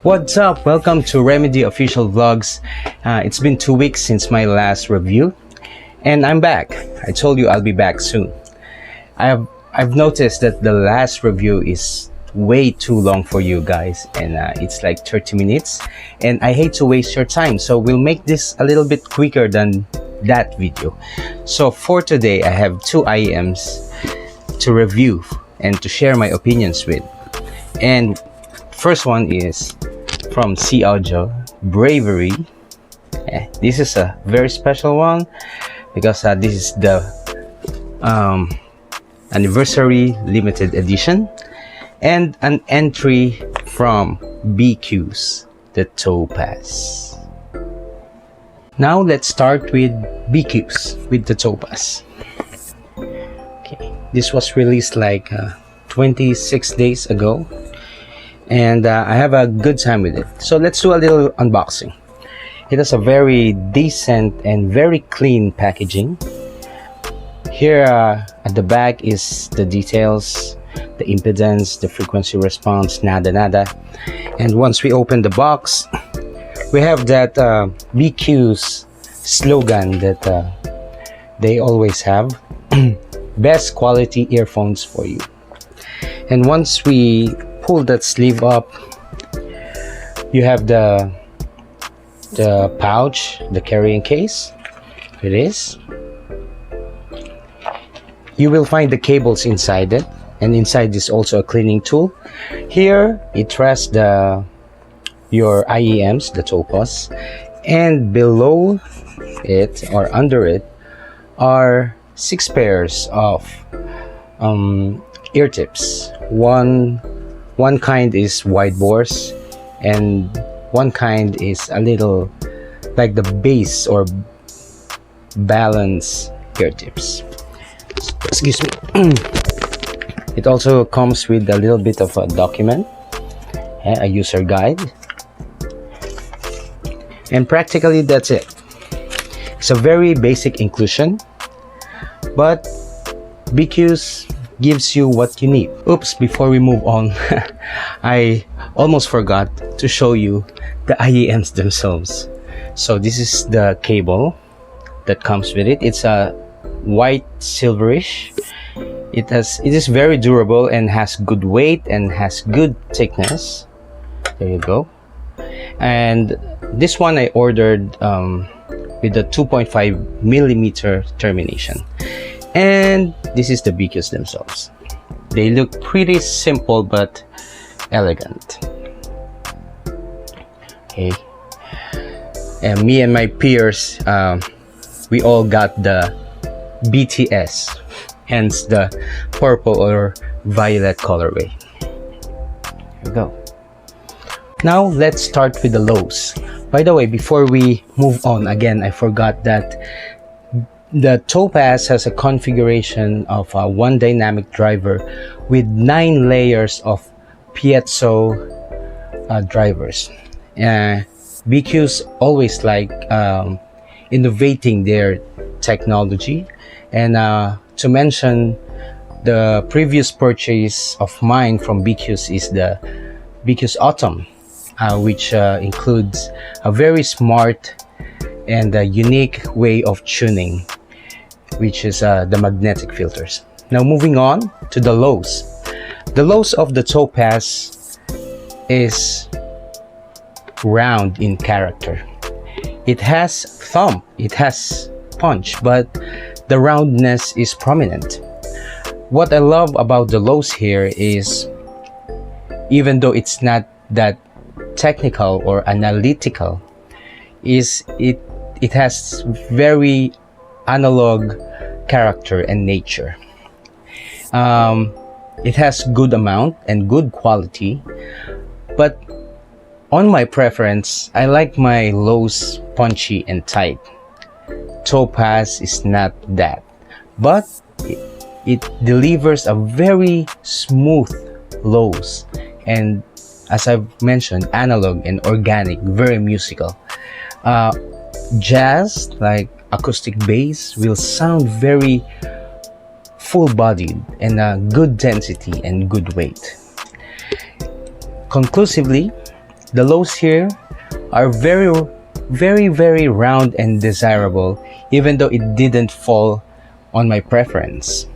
What's up? Welcome to Remedy Official Vlogs. It's been 2 weeks since my last review, and I'm back. I told you I'll be back soon. I've noticed that the last review is way too long for you guys, and it's like 30 minutes, and I hate to waste your time, so we'll make this a little bit quicker than that video. So for today, I have two IEMs to review and to share my opinions with. And first one is from SeeAudio, Bravery. This is a very special one because this is the anniversary limited edition, and an entry from BQEYZ Topaz. Now let's start with BQEYZ with the Topaz. Okay, this was released like 26 days ago, and I have a good time with it. So let's do a little unboxing. It has a very decent and very clean packaging. Here at the back is the details, the impedance, the frequency response, nada. And once we open the box, we have that BQEYZ slogan that they always have: best quality earphones for you. And once we pull that sleeve up, you have the pouch, the carrying case. It is. You will find the cables inside it, and inside is also a cleaning tool. Here it rests your IEMs, the Topaz, and below it or under it are 6 pairs of ear tips. One kind is wide bores, and one kind is a little like the base or balance ear tips. Excuse me. It also comes with a little bit of a document, a user guide, and practically that's it. It's a very basic inclusion, but BQEYZ gives you what you need. Oops, before we move on, I almost forgot to show you the IEMs themselves. So this is the cable that comes with it. It's a white silverish. It is very durable and has good weight and has good thickness. There you go. And this one I ordered with the 2.5 millimeter termination. And this is the BQEYZ themselves. They look pretty simple but elegant. Okay. And me and my peers, we all got the BTS, hence the purple or violet colorway. Here we go. Now let's start with the lows. By the way, before we move on, again, I forgot that the Topaz has a configuration of one dynamic driver with 9 layers of piezo drivers. BQEYZ always like innovating their technology, and to mention, the previous purchase of mine from BQEYZ is the BQEYZ Autumn, which includes a very smart and a unique way of tuning, which is the magnetic filters. Now moving on to the lows. The lows of the Topaz is round in character. It has thump, it has punch, but the roundness is prominent. What I love about the lows here is, even though it's not that technical or analytical, is it has very analog character and nature. It has good amount and good quality, but on my preference, I like my lows punchy and tight. Topaz is not that, but it delivers a very smooth lows, and as I've mentioned, analog and organic, very musical. Jazz, like acoustic bass, will sound very full-bodied and good density and good weight. Conclusively, The lows here are very, very, very round and desirable, even though it didn't fall on my preference.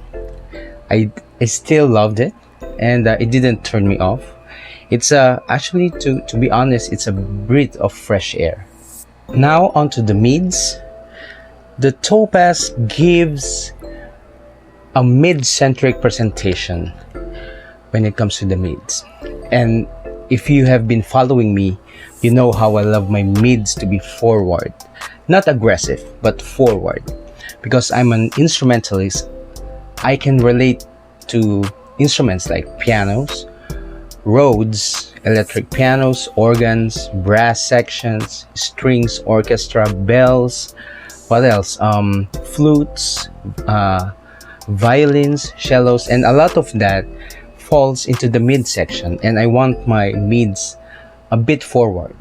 I still loved it, and it didn't turn me off. It's actually, to be honest, it's a breath of fresh air. Now onto the mids. The Topaz gives a mid-centric presentation when it comes to the mids. And if you have been following me, you know how I love my mids to be forward. Not aggressive, but forward. Because I'm an instrumentalist, I can relate to instruments like pianos, Rhodes, electric pianos, organs, brass sections, strings, orchestra, bells, what else? Flutes, violins, cellos, and a lot of that falls into the mid section, and I want my mids a bit forward.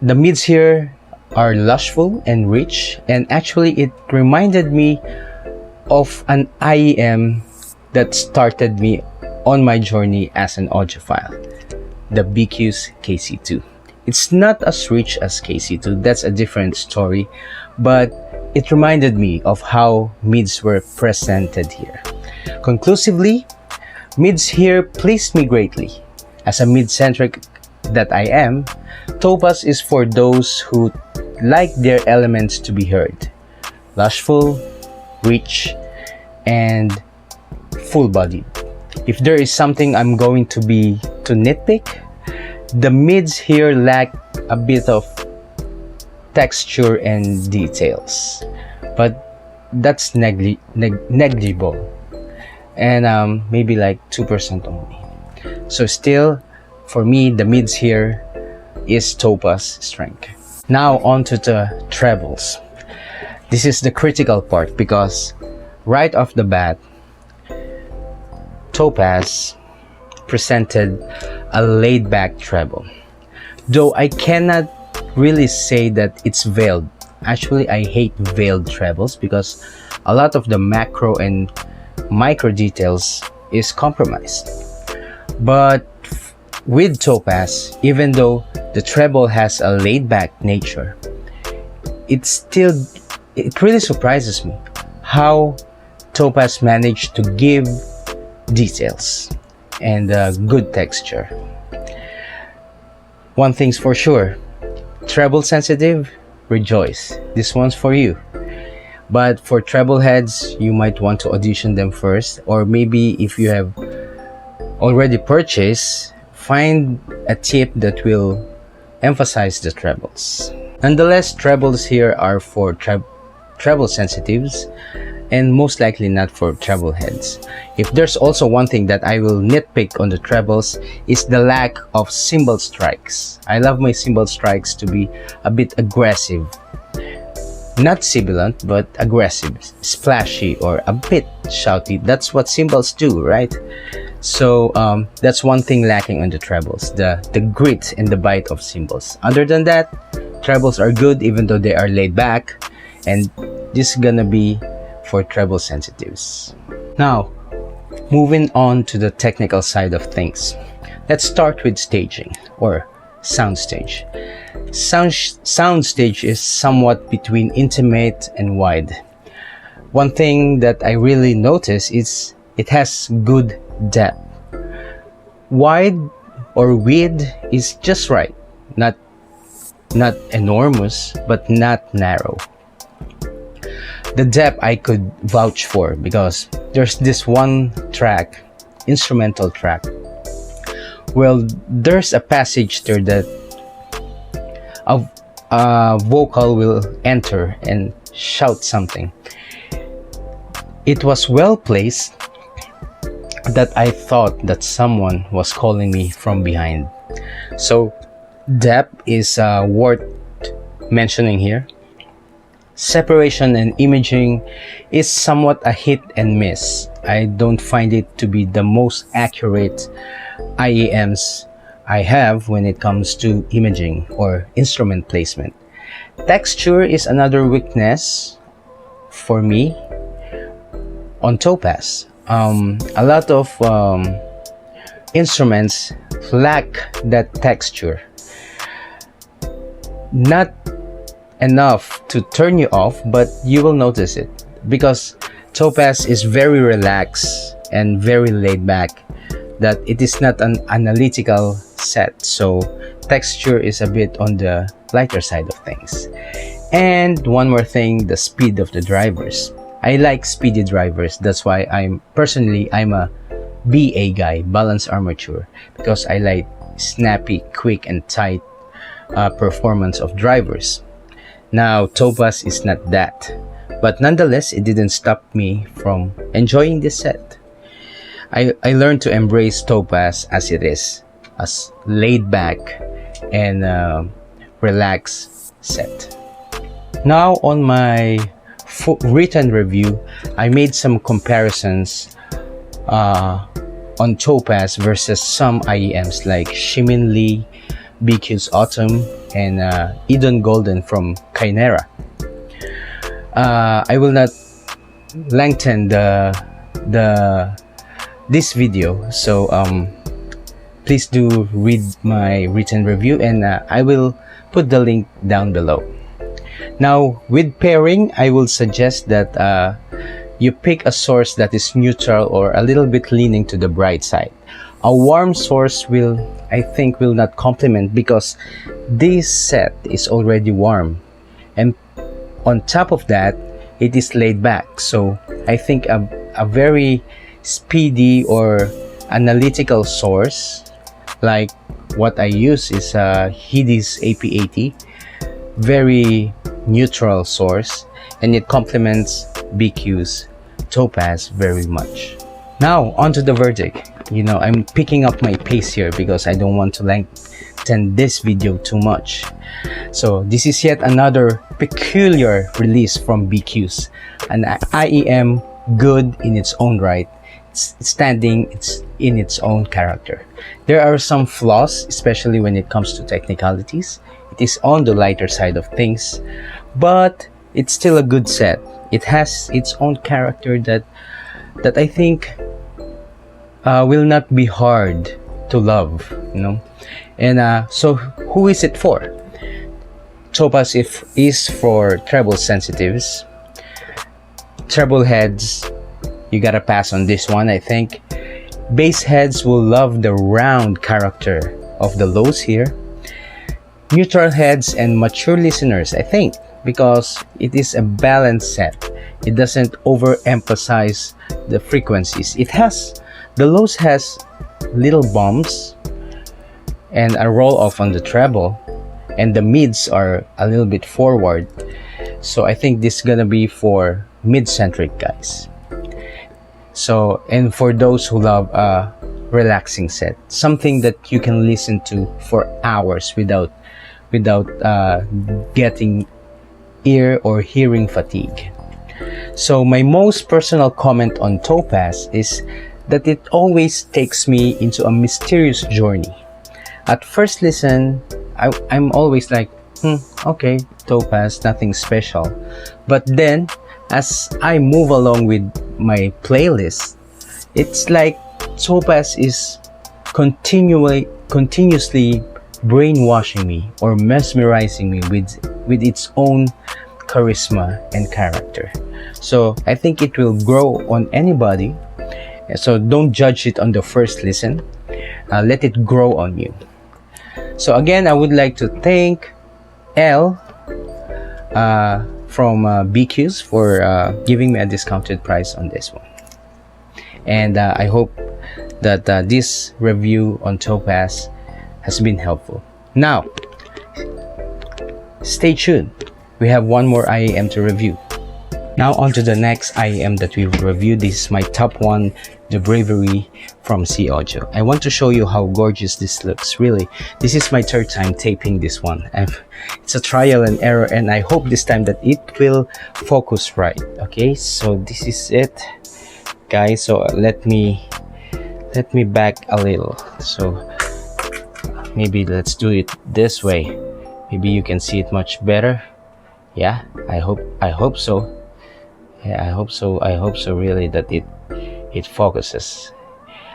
The mids here are lushful and rich, and actually it reminded me of an IEM that started me on my journey as an audiophile, the BQEYZ 2. It's not as rich as KC2, that's a different story, but it reminded me of how mids were presented here. Conclusively, mids here pleased me greatly. As a mid-centric that I am, Topaz is for those who like their elements to be heard. Lushful, rich, and full-bodied. If there is something I'm going to nitpick, the mids here lack a bit of texture and details, but that's negligible, and maybe like 2% only. So still, for me, the mids here is Topaz strength. Now onto the trebles. This is the critical part because right off the bat, Topaz presented a laid-back treble. Though I cannot really say that it's veiled. Actually, I hate veiled trebles because a lot of the macro and micro details is compromised. But with Topaz, even though the treble has a laid-back nature, it really surprises me how Topaz managed to give details and good texture. One thing's for sure, treble sensitive, rejoice. This one's for you. But for treble heads, you might want to audition them first, or maybe if you have already purchased, find a tip that will emphasize the trebles. Nonetheless, trebles here are for treble sensitives, and most likely not for treble heads. If there's also one thing that I will nitpick on the trebles, is the lack of cymbal strikes. I love my cymbal strikes to be a bit aggressive. Not sibilant, but aggressive, splashy, or a bit shouty. That's what cymbals do, right? So that's one thing lacking on the trebles, the grit and the bite of cymbals. Other than that, trebles are good even though they are laid back, and this is gonna be for treble sensitives. Now, moving on to the technical side of things. Let's start with staging, or soundstage. Soundstage is somewhat between intimate and wide. One thing that I really notice is it has good depth. Wide or width is just right. Not enormous, but not narrow. The depth I could vouch for because there's this one track, instrumental track. Well, there's a passage there that a vocal will enter and shout something. It was well placed that I thought that someone was calling me from behind. So depth is worth mentioning here. Separation and imaging is somewhat a hit and miss. I don't find it to be the most accurate IEMs I have when it comes to imaging or instrument placement. Texture is another weakness for me on Topaz. A lot of instruments lack that texture. Not enough to turn you off, but you will notice it because Topaz is very relaxed and very laid back, that it is not an analytical set, so texture is a bit on the lighter side of things. And one more thing, the speed of the drivers. I like speedy drivers. That's why I'm a BA guy, balance armature, because I like snappy, quick and tight performance of drivers. Now Topaz is not that, but nonetheless it didn't stop me from enjoying this set. I learned to embrace Topaz as it is, as laid back and relaxed set. Now on my written review, I made some comparisons on Topaz versus some IEMs like Shimin Lee, BQEYZ Autumn, and Eden Golden from Kynera. I will not lengthen this video, so please do read my written review, and I will put the link down below. Now with pairing, I will suggest that you pick a source that is neutral or a little bit leaning to the bright side. A warm source I think will not complement, because this set is already warm, and on top of that it is laid back. So I think a very speedy or analytical source like what I use is Hidi's AP80, very neutral source, and it complements BQ's Topaz very much. Now onto the verdict. I'm picking up my pace here because I don't want to lengthen this video too much. So this is yet another peculiar release from BQ's, an IEM good in its own right, standing in its own character. There are some flaws, especially when it comes to technicalities. It is on the lighter side of things, but it's still a good set. It has its own character that I think will not be hard to love, And so who is it for? Topaz is for treble sensitives. Treble heads, you gotta pass on this one, I think. Bass heads will love the round character of the lows here. Neutral heads and mature listeners, I think, because it is a balanced set. It doesn't overemphasize the frequencies. The lows has little bumps and a roll off on the treble, and the mids are a little bit forward. So I think this is gonna be for mid-centric guys. So, and for those who love a relaxing set, something that you can listen to for hours without getting ear or hearing fatigue. So my most personal comment on Topaz is that it always takes me into a mysterious journey. At first listen, I'm always like, okay, Topaz, nothing special. But then, as I move along with my playlist, it's like Topaz is continuously brainwashing me or mesmerizing me with its own charisma and character. So I think it will grow on anybody. So don't judge it on the first listen. Let it grow on you. So again, I would like to thank L from BQ's for giving me a discounted price on this one. And I hope that this review on Topaz has been helpful. Now, stay tuned. We have one more IEM to review. Now on to the next IEM that we will review. This is my top one, the Bravery from SeeAudio. I want to show you how gorgeous this looks. Really, this is my third time taping this one. It's a trial and error, and I hope this time that it will focus right. Okay, so this is it, guys. So let me back a little. So maybe let's do it this way. Maybe you can see it much better. Yeah, I hope so. Yeah, I hope so really, that it focuses.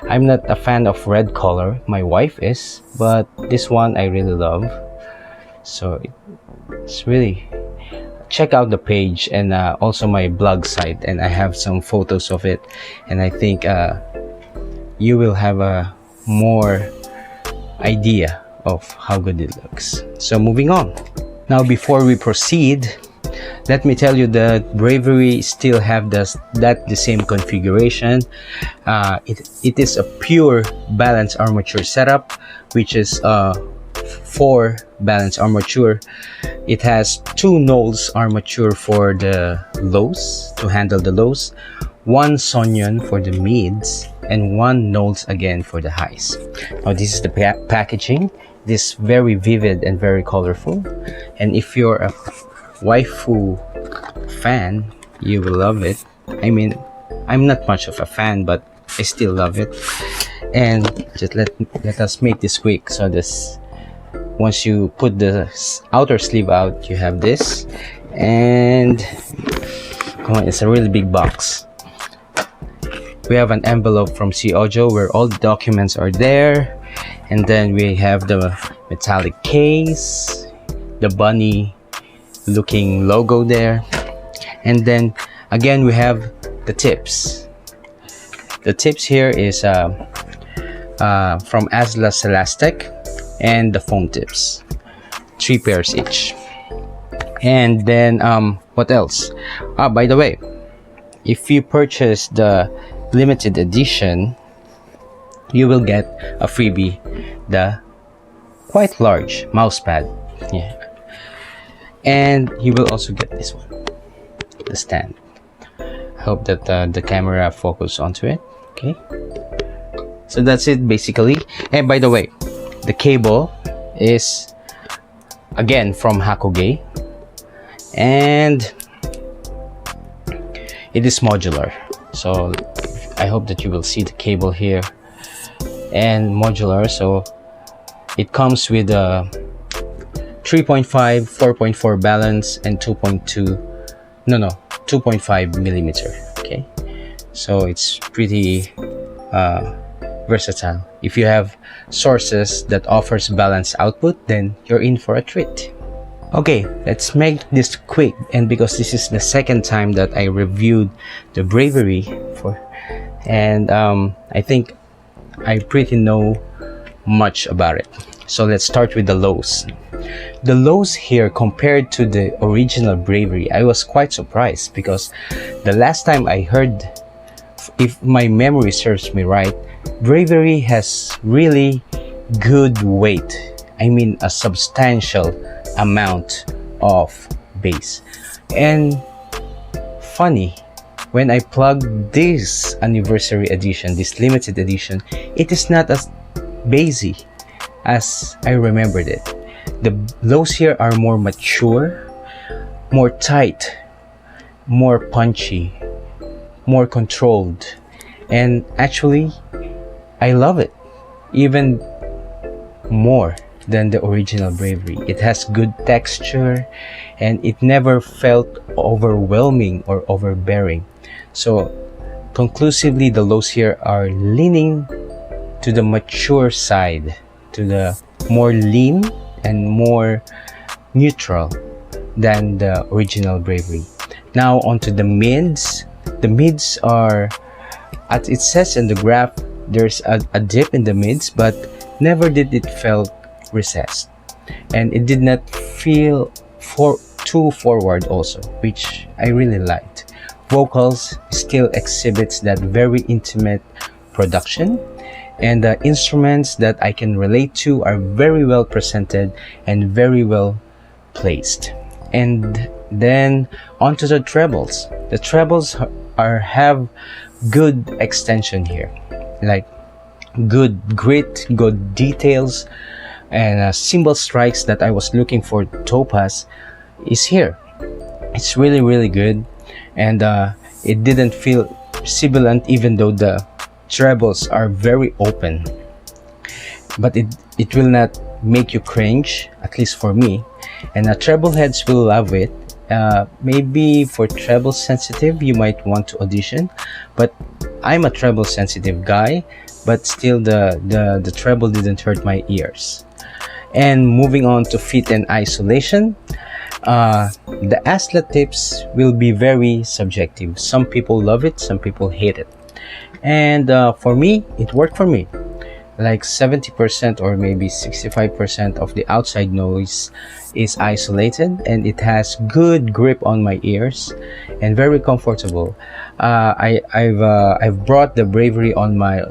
I'm not a fan of red color. My wife is, but this one I really love. So it's really, check out the page and also my blog site, and I have some photos of it, and I think you will have a more idea of how good it looks. So moving on. Now before we proceed, let me tell you that Bravery still have the same configuration. It is a pure balance armature setup, which is 4 balance armature. It has 2 nulls armature for the lows, to handle the lows, 1 sonyon for the mids, and 1 nulls again for the highs. Now this is the packaging. This very vivid and very colorful, and if you're a waifu fan, you will love it. I mean, I'm not much of a fan, but I still love it. And just let us make this quick. So this, once you put the outer sleeve out, you have this, and come on, it's a really big box. We have an envelope from SeeAudio where all the documents are there, and then we have the metallic case, the bunny looking logo there, and then again we have the tips. The tips here is from Asla Celastec, and the foam tips, 3 pairs each. And then what else? By the way, if you purchase the limited edition, you will get a freebie, the quite large mouse pad. Yeah. And you will also get this one, the stand. I hope that the camera focus onto it. Okay, so that's it basically. And by the way, the cable is again from Hakoge, and it is modular. So I hope that you will see the cable here, and modular. So it comes with a 3.5, 4.4 balance, and 2.5 millimeter. Okay, so it's pretty versatile. If you have sources that offers balanced output, then you're in for a treat. Okay, let's make this quick, and because this is the second time that I reviewed the Bravery and I think I pretty know much about it. So let's start with the lows. The lows here, compared to the original Bravery, I was quite surprised, because the last time I heard, if my memory serves me right, Bravery has really good weight. I mean, a substantial amount of bass. And funny, when I plugged this anniversary edition, this limited edition, it is not as bassy as I remembered it. The lows here are more mature, more tight, more punchy, more controlled, and actually I love it even more than the original Bravery. It has good texture, and it never felt overwhelming or overbearing. So conclusively, the lows here are leaning to the mature side, to the more lean and more neutral than the original Bravery. Now onto the mids. The mids are, as it says in the graph, there's a dip in the mids, but never did it felt recessed, and it did not feel too forward also, which I really liked. Vocals still exhibits that very intimate production, and the instruments that I can relate to are very well presented and very well placed. And then onto the trebles. The trebles have good extension here, like good grit, good details, and cymbal strikes that I was looking for Topaz is here. It's really, really good, and it didn't feel sibilant, even though the trebles are very open, but it will not make you cringe, at least for me. And treble heads will love it. Maybe for treble sensitive, you might want to audition, but I'm a treble sensitive guy, but still the treble didn't hurt my ears. And moving on to fit and isolation, the aslet tips will be very subjective. Some people love it, some people hate it. And for me, it worked for me. Like 70% or maybe 65% of the outside noise is isolated, and it has good grip on my ears and very comfortable. I've brought the Bravery on my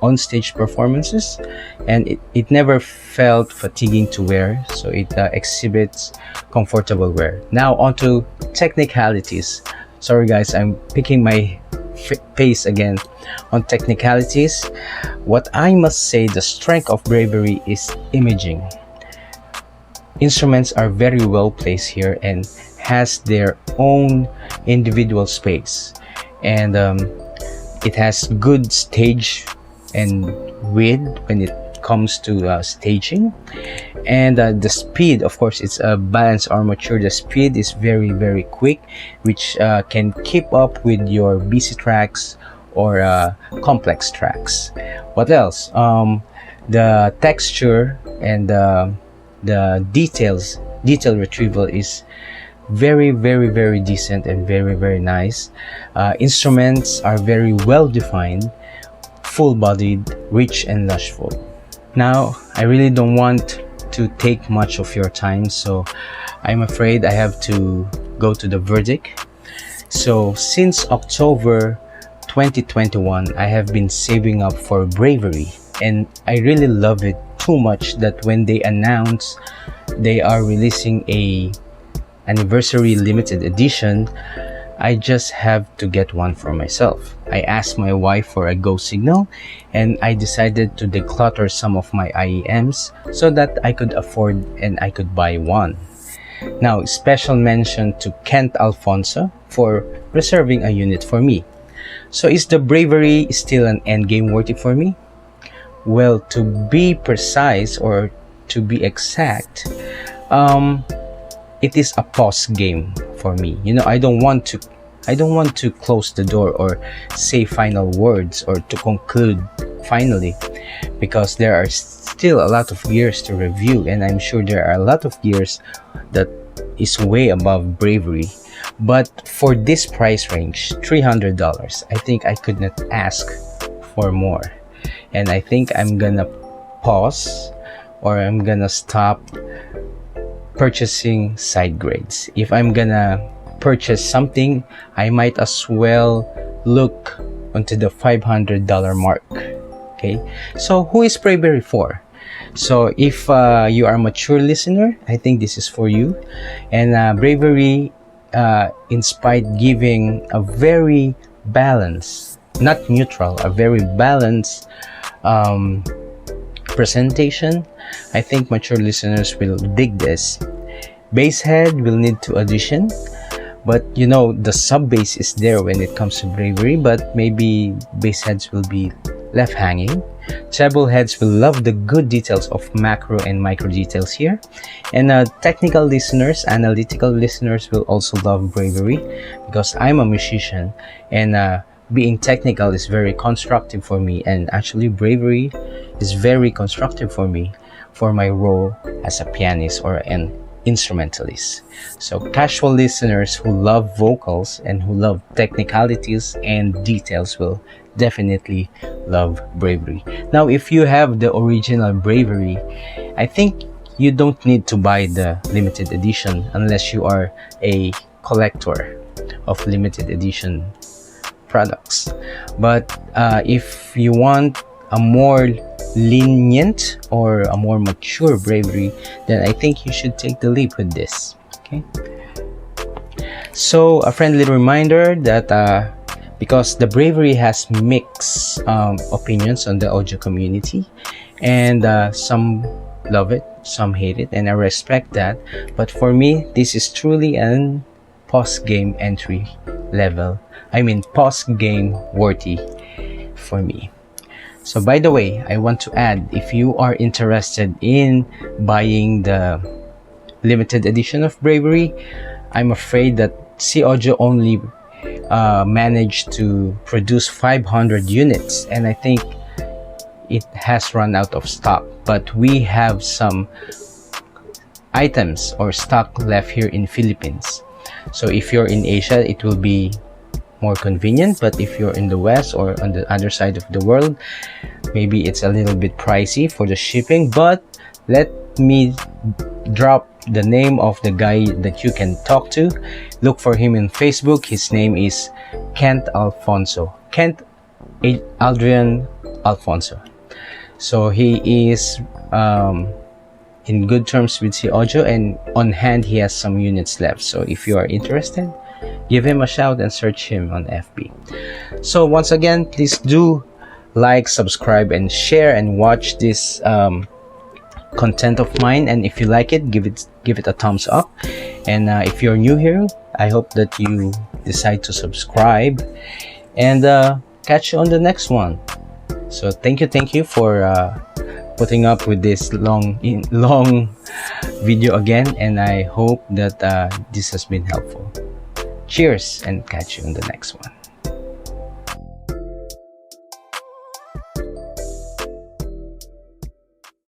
on-stage performances, and it never felt fatiguing to wear, so it exhibits comfortable wear. Now onto technicalities. Sorry guys, I'm picking my pace again on technicalities. What I must say, the strength of Bravery is imaging. Instruments are very well placed here and has their own individual space, and it has good stage and width when it comes to staging. And the speed, of course, it's a balanced armature. The speed is very quick, which can keep up with your busy tracks or complex tracks. What else? The texture and the detail retrieval is very decent and very nice. Instruments are very well defined, full-bodied, rich and lushful. Now I really don't want to take much of your time, so I'm afraid I have to go to the verdict. So since October 2021, I have been saving up for Bravery, and I really love it too much that when they announce they are releasing a anniversary limited edition, I just have to get one for myself. I asked my wife for a go signal, and I decided to declutter some of my IEMs so that I could afford and I could buy one. Now, special mention to Kent Alfonso for reserving a unit for me. So is the Bravery still an endgame worthy for me? Well, to be precise or to be exact, it is a pause game for me. You know, I don't want to close the door or say final words or to conclude finally, because there are still a lot of gears to review, and I'm sure there are a lot of gears that is way above Bravery. But for this price range, $300, I think I could not ask for more. And I think I'm gonna pause, or I'm gonna stop purchasing side grades. If I'm gonna purchase something, I might as well look onto the $500 mark. Okay, so who is Bravery for? So if you are a mature listener, I think this is for you. And Bravery, inspired giving a very balanced, not neutral, a very balanced presentation. I think mature listeners will dig this. Bass head will need to audition, but you know, the sub bass is there when it comes to Bravery, but maybe bass heads will be left hanging. Treble heads will love the good details of macro and micro details here, and technical listeners, analytical listeners will also love Bravery, because I'm a musician, and being technical is very constructive for me, and actually Bravery is very constructive for me for my role as a pianist or an instrumentalist. So casual listeners who love vocals and who love technicalities and details will definitely love Bravery. Now, if you have the original Bravery, I think you don't need to buy the limited edition unless you are a collector of limited edition products. But if you want a more lenient or a more mature Bravery, then I think you should take the leap with this. Okay, so a friendly reminder that because the Bravery has mixed opinions on the audio community, and some love it, some hate it, and I respect that. But for me, this is truly an post-game entry level, post-game worthy for me. So by the way, I want to add, if you are interested in buying the limited edition of Bravery, I'm afraid that SeeAudio only managed to produce 500 units, and I think it has run out of stock, but we have some items or stock left here in Philippines. So if you're in Asia, it will be more convenient, but if you're in the West or on the other side of the world, maybe it's a little bit pricey for the shipping. But let me drop the name of the guy that you can talk to. Look for him in Facebook. His name is Kent Adrian Alfonso. So he is in good terms with SeeAudio, and on hand he has some units left. So if you are interested, give him a shout and search him on FB. So once again, please do like, subscribe, and share, and watch this content of mine. And if you like it, give it a thumbs up. And if you're new here, I hope that you decide to subscribe, and catch you on the next one. So thank you for putting up with this long video again, and I hope that this has been helpful. Cheers, and catch you on the next one.